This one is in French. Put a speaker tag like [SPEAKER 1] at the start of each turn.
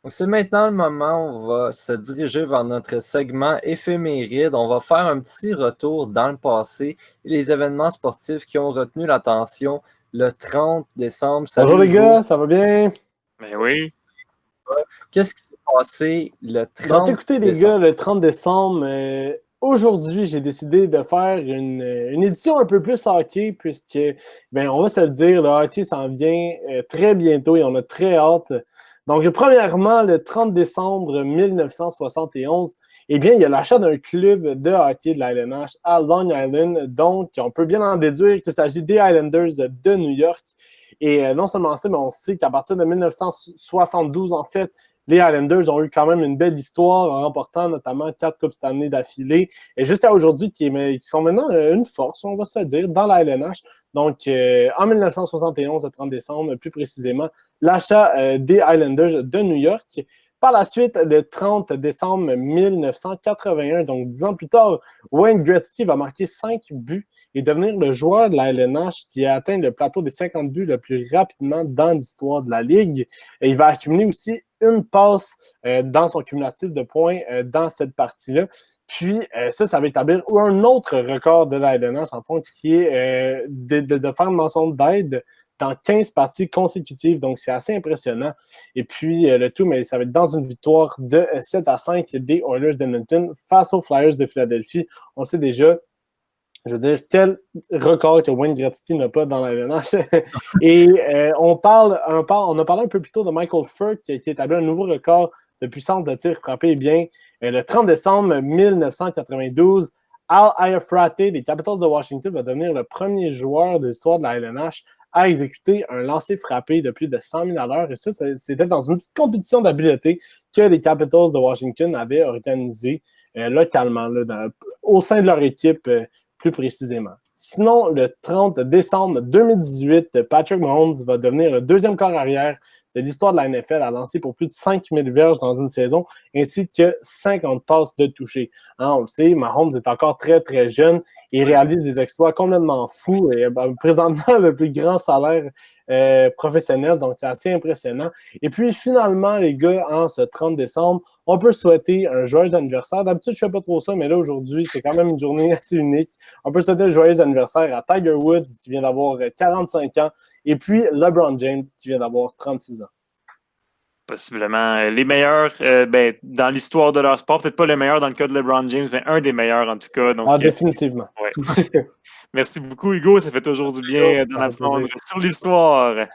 [SPEAKER 1] Donc, c'est maintenant le moment où on va se diriger vers notre segment éphéméride. On va faire un petit retour dans le passé et les événements sportifs qui ont retenu l'attention le 30 décembre.
[SPEAKER 2] Bonjour
[SPEAKER 1] Salut
[SPEAKER 2] les
[SPEAKER 1] Hugo.
[SPEAKER 2] gars, ça va bien?
[SPEAKER 3] Ben oui.
[SPEAKER 1] Qu'est-ce qui s'est passé le
[SPEAKER 2] Donc
[SPEAKER 1] 30
[SPEAKER 2] écoutez les
[SPEAKER 1] décembre?
[SPEAKER 2] gars, le 30 décembre, aujourd'hui j'ai décidé de faire une édition un peu plus hockey puisque, on va se le dire, le hockey s'en vient très bientôt et on a très hâte. Donc premièrement, le 30 décembre 1971, il y a l'achat d'un club de hockey de la LNH à Long Island. Donc on peut bien en déduire qu'il s'agit des Islanders de New York. Et non seulement ça, mais on sait qu'à partir de 1972, en fait, les Islanders ont eu quand même une belle histoire en remportant notamment 4 Coupes Stanley d'affilée. Et jusqu'à aujourd'hui, qui sont maintenant une force, on va se dire, dans la LNH. Donc, en 1971, le 30 décembre, plus précisément, l'achat des Islanders de New York. Par la suite, le 30 décembre 1981, donc 10 ans plus tard, Wayne Gretzky va marquer 5 buts et devenir le joueur de la LNH qui a atteint le plateau des 50 buts le plus rapidement dans l'histoire de la Ligue. Et il va accumuler aussi une passe dans son cumulatif de points dans cette partie-là. Puis, ça va établir un autre record de la LNH, en fond, qui est de faire une mention d'aide dans 15 parties consécutives. Donc, c'est assez impressionnant. Et puis, le tout, mais ça va être dans une victoire de 7-5 des Oilers d'Edmonton face aux Flyers de Philadelphie. On sait déjà, je veux dire, quel record que Wayne Gretzky n'a pas dans la LNH. Et on a parlé un peu plus tôt de Michael Furk qui établit un nouveau record de puissance de tir frappé. Le 30 décembre 1992, Al Iafrate des Capitals de Washington va devenir le premier joueur de l'histoire de la LNH à exécuter un lancer frappé de plus de 100 000 à l'heure. Et ça, c'était dans une petite compétition d'habileté que les Capitals de Washington avaient organisée localement, au sein de leur équipe. Plus précisément. Sinon, le 30 décembre 2018, Patrick Mahomes va devenir le deuxième corps arrière de l'histoire de la NFL à lancer pour plus de 5000 verges dans une saison, ainsi que 50 passes de toucher. Hein, on le sait, Mahomes est encore très, très jeune et réalise des exploits complètement fous et présentement le plus grand salaire professionnel, donc c'est assez impressionnant. Et puis finalement, les gars, en ce 30 décembre, on peut souhaiter un joyeux anniversaire. D'habitude, je ne fais pas trop ça, mais là, aujourd'hui, c'est quand même une journée assez unique. On peut souhaiter un joyeux anniversaire à Tiger Woods, qui vient d'avoir 45 ans, et puis LeBron James, qui vient d'avoir 36 ans.
[SPEAKER 3] Possiblement les meilleurs dans l'histoire de leur sport. Peut-être pas les meilleurs dans le cas de LeBron James, mais un des meilleurs en tout cas. Donc,
[SPEAKER 2] définitivement.
[SPEAKER 3] Ouais. Merci beaucoup, Hugo. Ça fait toujours du bien d'en apprendre sur l'histoire.